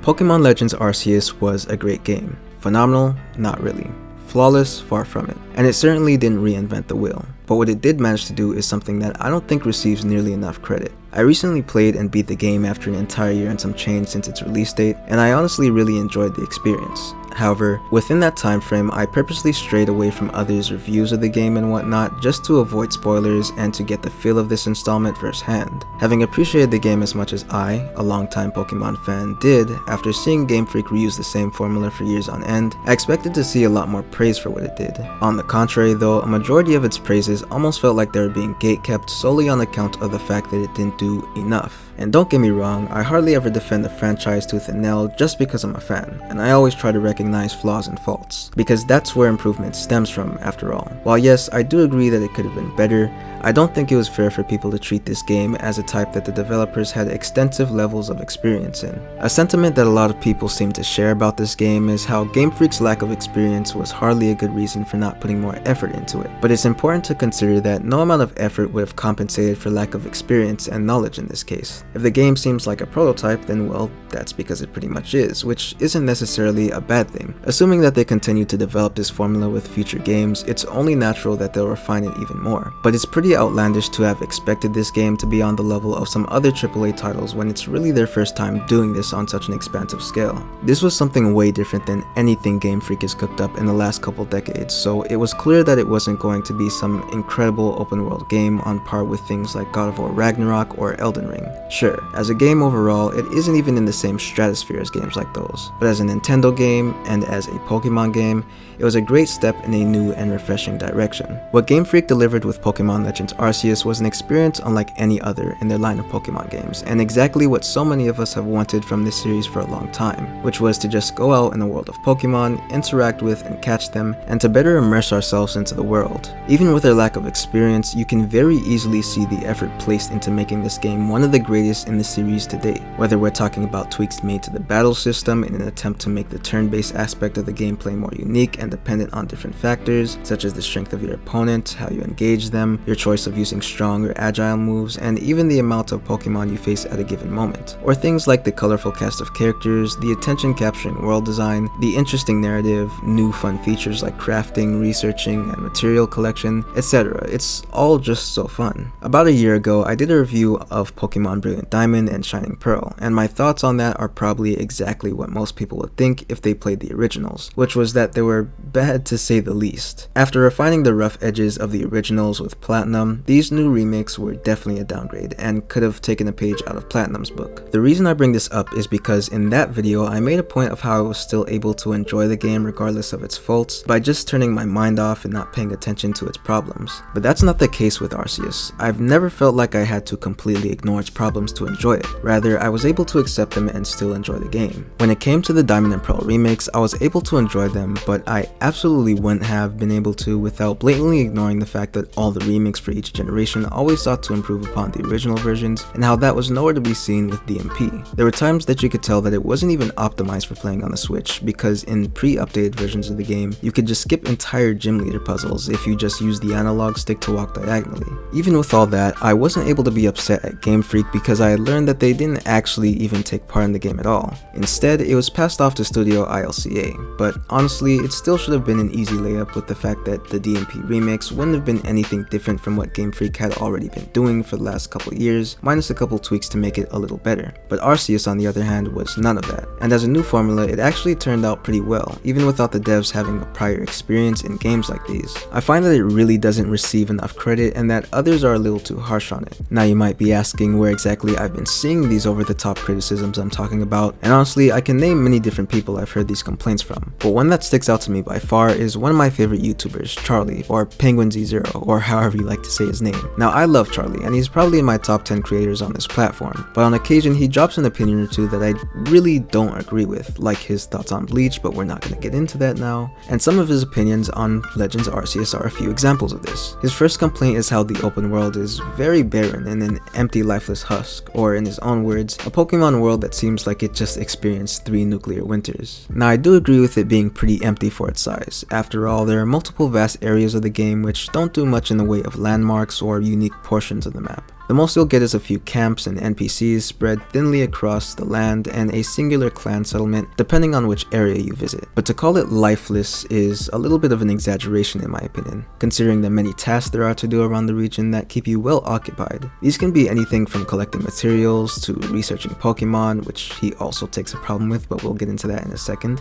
Pokémon Legends Arceus was a great game. Phenomenal? Not really. Flawless? Far from it. And it certainly didn't reinvent the wheel. But what it did manage to do is something that I don't think receives nearly enough credit. I recently played and beat the game after an entire year and some change since its release date, and I honestly really enjoyed the experience. However, within that time frame, I purposely strayed away from others' reviews of the game and whatnot just to avoid spoilers and to get the feel of this installment firsthand. Having appreciated the game as much as I, a longtime Pokemon fan, did after seeing Game Freak reuse the same formula for years on end, I expected to see a lot more praise for what it did. On the contrary though, a majority of its praises almost felt like they were being gatekept solely on account of the fact that it didn't do enough. And don't get me wrong, I hardly ever defend the franchise tooth and nail just because I'm a fan, and I always try to recognize flaws and faults, because that's where improvement stems from after all. While yes, I do agree that it could have been better, I don't think it was fair for people to treat this game as a type that the developers had extensive levels of experience in. A sentiment that a lot of people seem to share about this game is how Game Freak's lack of experience was hardly a good reason for not putting more effort into it. But it's important to consider that no amount of effort would have compensated for lack of experience and knowledge in this case. If the game seems like a prototype, then well, that's because it pretty much is, which isn't necessarily a bad thing. Assuming that they continue to develop this formula with future games, it's only natural that they'll refine it even more. But it's pretty outlandish to have expected this game to be on the level of some other AAA titles when it's really their first time doing this on such an expansive scale. This was something way different than anything Game Freak has cooked up in the last couple decades, so it was clear that it wasn't going to be some incredible open world game on par with things like God of War Ragnarok or Elden Ring. Sure, as a game overall, it isn't even in the same stratosphere as games like those, but as a Nintendo game and as a Pokemon game, it was a great step in a new and refreshing direction. What Game Freak delivered with Pokémon Legends Arceus was an experience unlike any other in their line of Pokemon games, and exactly what so many of us have wanted from this series for a long time, which was to just go out in the world of Pokemon, interact with and catch them, and to better immerse ourselves into the world. Even with their lack of experience, you can very easily see the effort placed into making this game one of the greatest in the series to date. Whether we're talking about tweaks made to the battle system in an attempt to make the turn-based aspect of the gameplay more unique and dependent on different factors, such as the strength of your opponent, how you engage them, your choice of using strong or agile moves, and even the amount of Pokemon you face at a given moment. Or things like the colorful cast of characters, the attention-capturing world design, the interesting narrative, new fun features like crafting, researching, and material collection, etc. It's all just so fun. About a year ago, I did a review of Pokemon Brilliant Diamond and Shining Pearl, and my thoughts on that are probably exactly what most people would think if they played the originals, which was that they were bad to say the least. After refining the rough edges of the originals with Platinum, these new remakes were definitely a downgrade and could have taken a page out of Platinum's book. The reason I bring this up is because in that video I made a point of how I was still able to enjoy the game regardless of its faults by just turning my mind off and not paying attention to its problems. But that's not the case with Arceus. I've never felt like I had to completely ignore its problems to enjoy it. Rather, I was able to accept them and still enjoy the game. When it came to the Diamond and Pearl remakes, I was able to enjoy them, but I absolutely wouldn't have been able to without blatantly ignoring the fact that all the remakes for each generation always sought to improve upon the original versions, and how that was nowhere to be seen with DMP. There were times that you could tell that it wasn't even optimized for playing on the Switch, because in pre-updated versions of the game, you could just skip entire gym leader puzzles if you just used the analog stick to walk diagonally. Even with all that, I wasn't able to be upset at Game Freak because I had learned that they didn't actually even take part in the game at all. Instead, it was passed off to Studio ILCA, but honestly, it still should have been an easy layup with the fact that the DMP remakes wouldn't have been anything different from what Game Freak had already been doing for the last couple years, minus a couple tweaks to make it a little better. But Arceus, on the other hand, was none of that. And as a new formula, it actually turned out pretty well, even without the devs having a prior experience in games like these. I find that it really doesn't receive enough credit and that others are a little too harsh on it. Now you might be asking where exactly I've been seeing these over-the-top criticisms I'm talking about, and honestly, I can name many different people I've heard these complaints from. But one that sticks out to me by far is one of my favorite YouTubers, Charlie, or Penguin Z0, or however you like to say his name. Now I love Charlie, and he's probably in my top 10 creators on this platform, but on occasion he drops an opinion or two that I really don't agree with, like his thoughts on Bleach, but we're not going to get into that now, and some of his opinions on Legends Arceus are a few examples of this. His first complaint is how the open world is very barren and an empty lifeless husk, or in his own words, a Pokemon world that seems like it just experienced 3 nuclear winters. Now I do agree with it being pretty empty for its size. After all, there are multiple vast areas of the game which don't do much in the way of landmarks or unique portions of the map. The most you'll get is a few camps and NPCs spread thinly across the land and a singular clan settlement depending on which area you visit. But to call it lifeless is a little bit of an exaggeration in my opinion, considering the many tasks there are to do around the region that keep you well occupied. These can be anything from collecting materials to researching Pokemon, which he also takes a problem with, but we'll get into that in a second,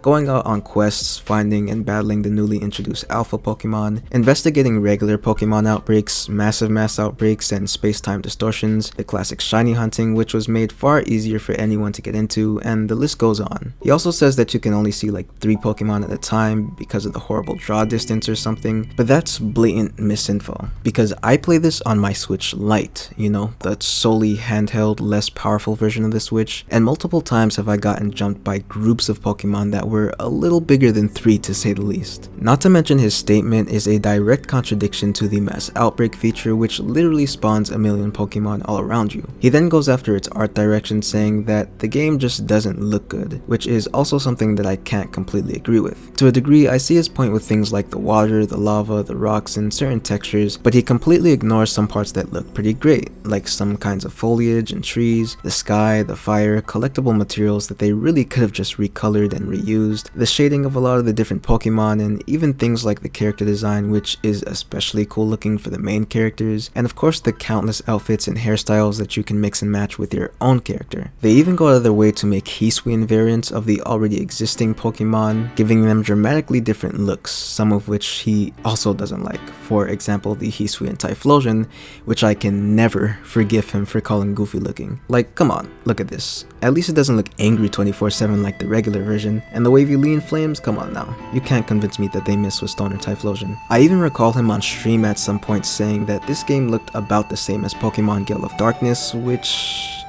going out on quests, finding and battling the newly introduced alpha Pokemon, investigating regular Pokemon outbreaks, massive mass outbreaks, and space-time distortions, the classic shiny hunting, which was made far easier for anyone to get into, and the list goes on. He also says that you can only see like 3 Pokemon at a time because of the horrible draw distance or something, but that's blatant misinfo, because I play this on my Switch Lite, you know, the solely handheld, less powerful version of the Switch, and multiple times have I gotten jumped by groups of Pokemon that were a little bigger than 3 to say the least. Not to mention his statement is a direct contradiction to the mass outbreak feature, which literally spawns a million Pokemon all around you. He then goes after its art direction, saying that the game just doesn't look good, which is also something that I can't completely agree with. To a degree, I see his point with things like the water, the lava, the rocks, and certain textures, but he completely ignores some parts that look pretty great, like some kinds of foliage and trees, the sky, the fire, collectible materials that they really could have just recolored and reused, the shading of a lot of the different Pokemon, and even things like the character design, which is especially cool looking for the main characters, and of course the countless outfits and hairstyles that you can mix and match with your own character. They even go out of their way to make Hisuian variants of the already existing Pokemon, giving them dramatically different looks, some of which he also doesn't like. For example, the Hisuian Typhlosion, which I can never forgive him for calling goofy looking. Like, come on, look at this. At least it doesn't look angry 24/7 like the regular version, and the wavy lean flames, come on now. You can't convince me that they miss with Stoner Typhlosion. I even recall him on stream at some point saying that this game looked about the same as Pokemon Gale of Darkness, which,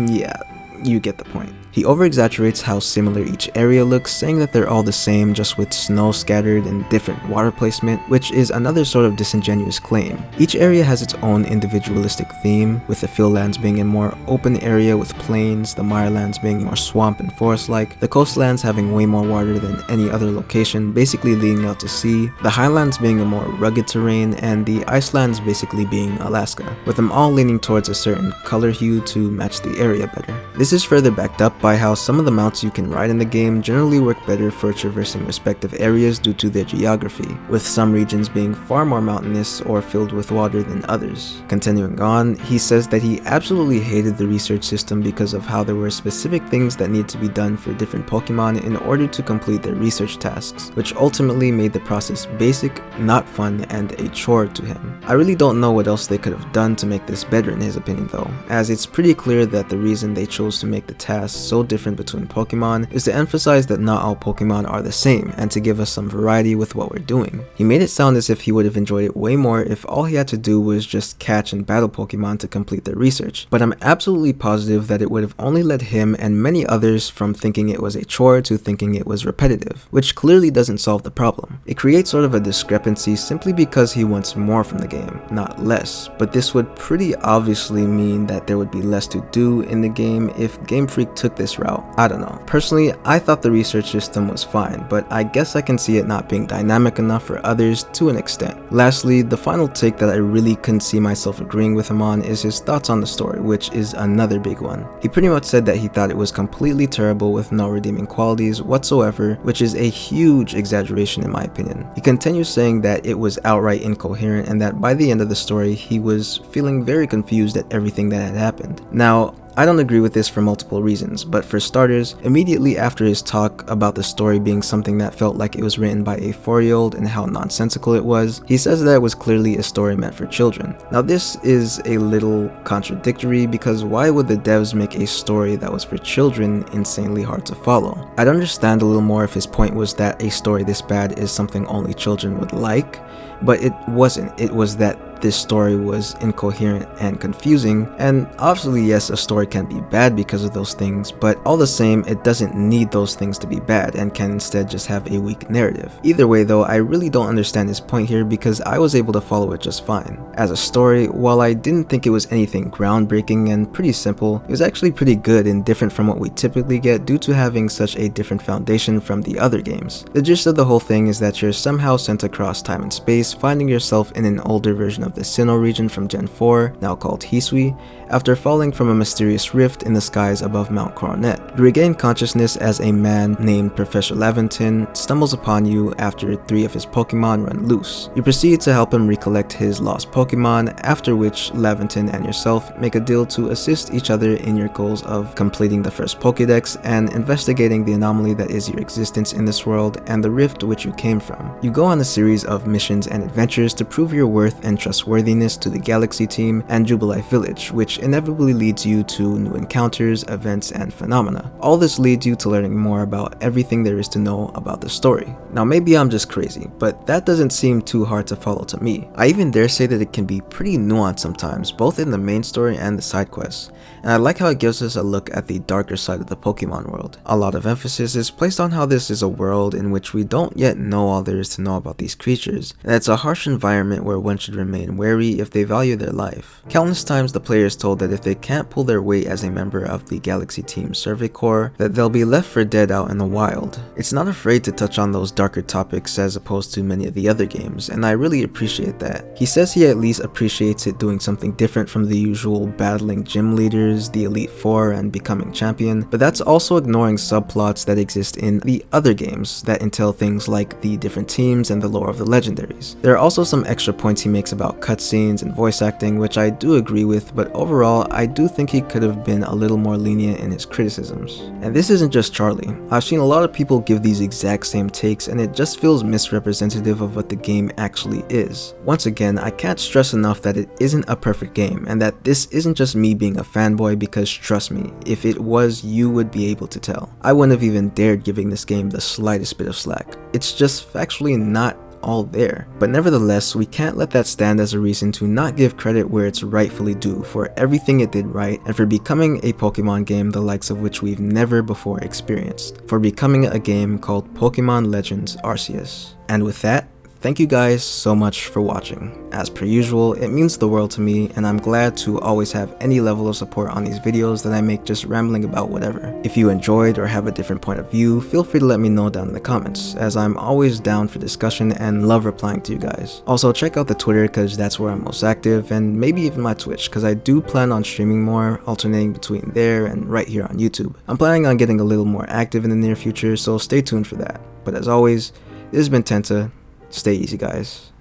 yeah, you get the point. He over-exaggerates how similar each area looks, saying that they're all the same, just with snow scattered and different water placement, which is another sort of disingenuous claim. Each area has its own individualistic theme, with the Phillands being a more open area with plains, the Mirelands being more swamp and forest-like, the coastlands having way more water than any other location, basically leading out to sea, the highlands being a more rugged terrain, and the icelands basically being Alaska, with them all leaning towards a certain color hue to match the area better. This is further backed up by how some of the mounts you can ride in the game generally work better for traversing respective areas due to their geography, with some regions being far more mountainous or filled with water than others. Continuing on, he says that he absolutely hated the research system because of how there were specific things that need to be done for different Pokemon in order to complete their research tasks, which ultimately made the process basic, not fun, and a chore to him. I really don't know what else they could have done to make this better in his opinion though, as it's pretty clear that the reason they chose to make the tasks so different between Pokemon is to emphasize that not all Pokemon are the same and to give us some variety with what we're doing. He made it sound as if he would have enjoyed it way more if all he had to do was just catch and battle Pokemon to complete their research, but I'm absolutely positive that it would have only led him and many others from thinking it was a chore to thinking it was repetitive, which clearly doesn't solve the problem. It creates sort of a discrepancy simply because he wants more from the game, not less, but this would pretty obviously mean that there would be less to do in the game if Game Freak took this route. I don't know. Personally, I thought the research system was fine, but I guess I can see it not being dynamic enough for others to an extent. Lastly, the final take that I really couldn't see myself agreeing with him on is his thoughts on the story, which is another big one. He pretty much said that he thought it was completely terrible with no redeeming qualities whatsoever, which is a huge exaggeration in my opinion. He continues saying that it was outright incoherent and that by the end of the story, he was feeling very confused at everything that had happened. Now, I don't agree with this for multiple reasons, but for starters, immediately after his talk about the story being something that felt like it was written by a 4-year-old and how nonsensical it was, he says that it was clearly a story meant for children. Now this is a little contradictory because why would the devs make a story that was for children insanely hard to follow? I'd understand a little more if his point was that a story this bad is something only children would like, but it wasn't. It was that this story was incoherent and confusing, and obviously yes, a story can be bad because of those things, but all the same, it doesn't need those things to be bad and can instead just have a weak narrative. Either way though, I really don't understand his point here because I was able to follow it just fine. As a story, while I didn't think it was anything groundbreaking and pretty simple, it was actually pretty good and different from what we typically get due to having such a different foundation from the other games. The gist of the whole thing is that you're somehow sent across time and space, finding yourself in an older version of of the Sinnoh region from Gen 4, now called Hisui, after falling from a mysterious rift in the skies above Mount Coronet. You regain consciousness as a man named Professor Laventon stumbles upon you after 3 of his Pokemon run loose. You proceed to help him recollect his lost Pokemon, after which Laventon and yourself make a deal to assist each other in your goals of completing the first Pokédex and investigating the anomaly that is your existence in this world and the rift which you came from. You go on a series of missions and adventures to prove your worth and trustworthiness to the Galaxy team and Jubilife Village, which inevitably leads you to new encounters, events, and phenomena. All this leads you to learning more about everything there is to know about the story. Now maybe I'm just crazy, but that doesn't seem too hard to follow to me. I even dare say that it can be pretty nuanced sometimes, both in the main story and the side quests, and I like how it gives us a look at the darker side of the Pokemon world. A lot of emphasis is placed on how this is a world in which we don't yet know all there is to know about these creatures, and it's a harsh environment where one should remain wary if they value their life. Countless times the player is told that if they can't pull their weight as a member of the Galaxy Team Survey Corps, that they'll be left for dead out in the wild. It's not afraid to touch on those darker topics as opposed to many of the other games, and I really appreciate that. He says he at least appreciates it doing something different from the usual battling gym leaders, the Elite Four, and becoming champion, but that's also ignoring subplots that exist in the other games that entail things like the different teams and the lore of the legendaries. There are also some extra points he makes about cutscenes and voice acting, which I do agree with, but overall I do think he could have been a little more lenient in his criticisms. And this isn't just Charlie. I've seen a lot of people give these exact same takes, and it just feels misrepresentative of what the game actually is. Once again, I can't stress enough that it isn't a perfect game, and that this isn't just me being a fanboy, because trust me, if it was, you would be able to tell. I wouldn't have even dared giving this game the slightest bit of slack. It's just factually not all there. But nevertheless, we can't let that stand as a reason to not give credit where it's rightfully due for everything it did right, and for becoming a Pokemon game the likes of which we've never before experienced, for becoming a game called Pokémon Legends Arceus. And with that, thank you guys so much for watching. As per usual, it means the world to me, and I'm glad to always have any level of support on these videos that I make just rambling about whatever. If you enjoyed or have a different point of view, feel free to let me know down in the comments, as I'm always down for discussion and love replying to you guys. Also, check out the Twitter, because that's where I'm most active, and maybe even my Twitch, because I do plan on streaming more, alternating between there and right here on YouTube. I'm planning on getting a little more active in the near future, so stay tuned for that. But as always, this has been Tenta. Stay easy, guys.